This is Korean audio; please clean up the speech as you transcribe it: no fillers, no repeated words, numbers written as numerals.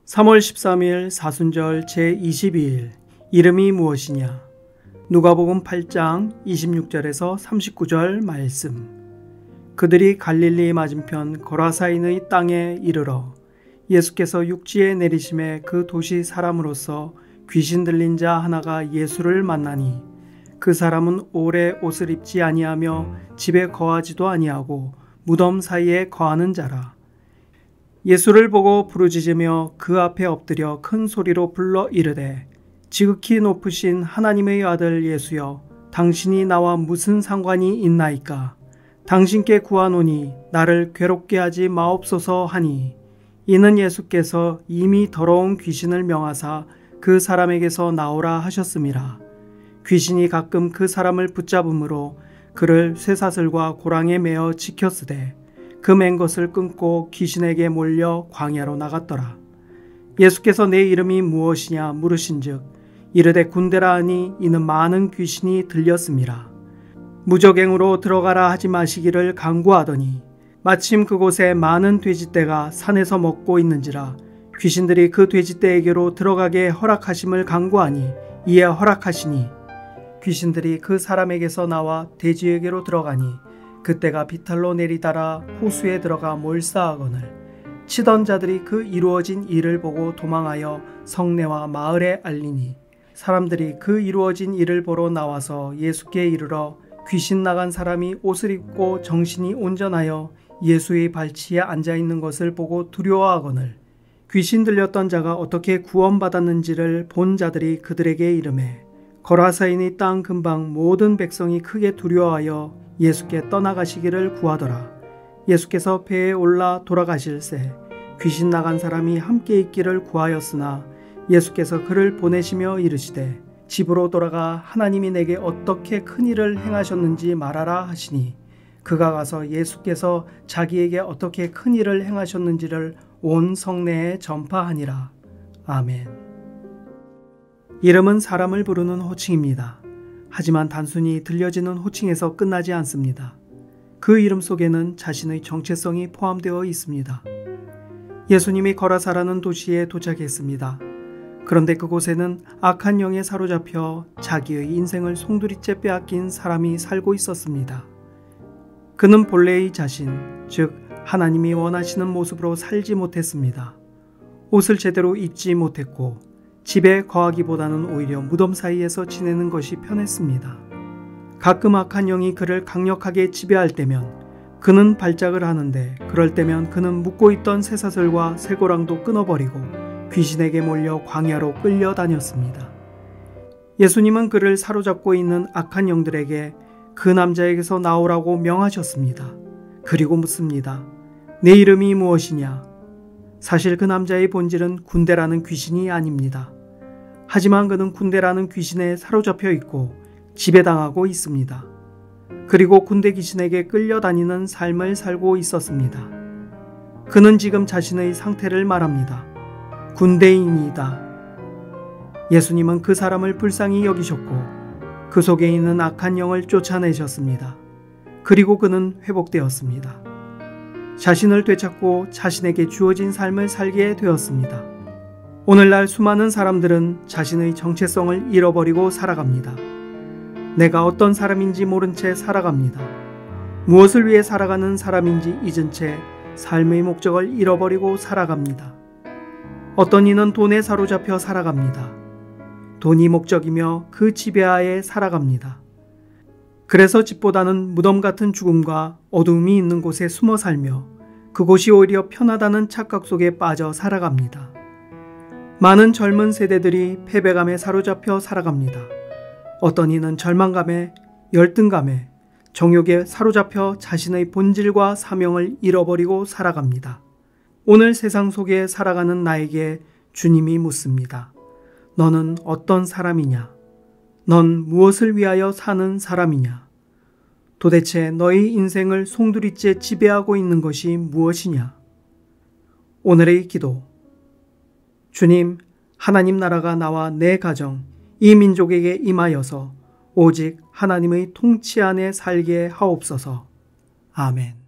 3월 13일 사순절 제22일 이름이 무엇이냐? 누가복음 8장 26절에서 39절 말씀. 그들이 갈릴리 맞은편 거라사인의 땅에 이르러 예수께서 육지에 내리심에 그 도시 사람으로서 귀신 들린 자 하나가 예수를 만나니 그 사람은 오래 옷을 입지 아니하며 집에 거하지도 아니하고 무덤 사이에 거하는 자라. 예수를 보고 부르짖으며 그 앞에 엎드려 큰 소리로 불러 이르되 지극히 높으신 하나님의 아들 예수여, 당신이 나와 무슨 상관이 있나이까? 당신께 구하노니 나를 괴롭게 하지 마옵소서 하니, 이는 예수께서 이미 더러운 귀신을 명하사 그 사람에게서 나오라 하셨음이라. 귀신이 가끔 그 사람을 붙잡음으로 그를 쇠사슬과 고랑에 매어 지켰으되 그 맨 것을 끊고 귀신에게 몰려 광야로 나갔더라. 예수께서 내 이름이 무엇이냐 물으신즉 이르되 군대라 하니 이는 많은 귀신이 들렸음이라. 무적행으로 들어가라 하지 마시기를 간구하더니 마침 그곳에 많은 돼지떼가 산에서 먹고 있는지라 귀신들이 그 돼지떼에게로 들어가게 허락하심을 간구하니 이에 허락하시니 귀신들이 그 사람에게서 나와 돼지에게로 들어가니 그때가 비탈로 내리다라 호수에 들어가 몰사하거늘 치던 자들이 그 이루어진 일을 보고 도망하여 성내와 마을에 알리니 사람들이 그 이루어진 일을 보러 나와서 예수께 이르러 귀신 나간 사람이 옷을 입고 정신이 온전하여 예수의 발치에 앉아있는 것을 보고 두려워하거늘 귀신 들렸던 자가 어떻게 구원받았는지를 본 자들이 그들에게 이르매 거라사인의 땅 근방 모든 백성이 크게 두려워하여 예수께 떠나가시기를 구하더라. 예수께서 배에 올라 돌아가실새 귀신 나간 사람이 함께 있기를 구하였으나 예수께서 그를 보내시며 이르시되 집으로 돌아가 하나님이 내게 어떻게 큰 일을 행하셨는지 말하라 하시니 그가 가서 예수께서 자기에게 어떻게 큰 일을 행하셨는지를 온 성내에 전파하니라. 아멘. 이름은 사람을 부르는 호칭입니다. 하지만 단순히 들려지는 호칭에서 끝나지 않습니다. 그 이름 속에는 자신의 정체성이 포함되어 있습니다. 예수님이 거라사라는 도시에 도착했습니다. 그런데 그곳에는 악한 영에 사로잡혀 자기의 인생을 송두리째 빼앗긴 사람이 살고 있었습니다. 그는 본래의 자신, 즉 하나님이 원하시는 모습으로 살지 못했습니다. 옷을 제대로 입지 못했고 집에 거하기보다는 오히려 무덤 사이에서 지내는 것이 편했습니다. 가끔 악한 영이 그를 강력하게 지배할 때면 그는 발작을 하는데 그럴 때면 그는 묶고 있던 쇠사슬과 쇠고랑도 끊어버리고 귀신에게 몰려 광야로 끌려다녔습니다. 예수님은 그를 사로잡고 있는 악한 영들에게 그 남자에게서 나오라고 명하셨습니다. 그리고 묻습니다. 내 이름이 무엇이냐? 사실 그 남자의 본질은 군대라는 귀신이 아닙니다. 하지만 그는 군대라는 귀신에 사로잡혀 있고 지배당하고 있습니다. 그리고 군대 귀신에게 끌려다니는 삶을 살고 있었습니다. 그는 지금 자신의 상태를 말합니다. 군대인이다. 예수님은 그 사람을 불쌍히 여기셨고 그 속에 있는 악한 영을 쫓아내셨습니다. 그리고 그는 회복되었습니다. 자신을 되찾고 자신에게 주어진 삶을 살게 되었습니다. 오늘날 수많은 사람들은 자신의 정체성을 잃어버리고 살아갑니다. 내가 어떤 사람인지 모른 채 살아갑니다. 무엇을 위해 살아가는 사람인지 잊은 채 삶의 목적을 잃어버리고 살아갑니다. 어떤 이는 돈에 사로잡혀 살아갑니다. 돈이 목적이며 그 지배하에 살아갑니다. 그래서 집보다는 무덤 같은 죽음과 어두움이 있는 곳에 숨어 살며 그곳이 오히려 편하다는 착각 속에 빠져 살아갑니다. 많은 젊은 세대들이 패배감에 사로잡혀 살아갑니다. 어떤 이는 절망감에, 열등감에, 정욕에 사로잡혀 자신의 본질과 사명을 잃어버리고 살아갑니다. 오늘 세상 속에 살아가는 나에게 주님이 묻습니다. 너는 어떤 사람이냐? 넌 무엇을 위하여 사는 사람이냐? 도대체 너의 인생을 송두리째 지배하고 있는 것이 무엇이냐? 오늘의 기도. 주님, 하나님 나라가 나와 내 가정, 이 민족에게 임하여서 오직 하나님의 통치 안에 살게 하옵소서. 아멘.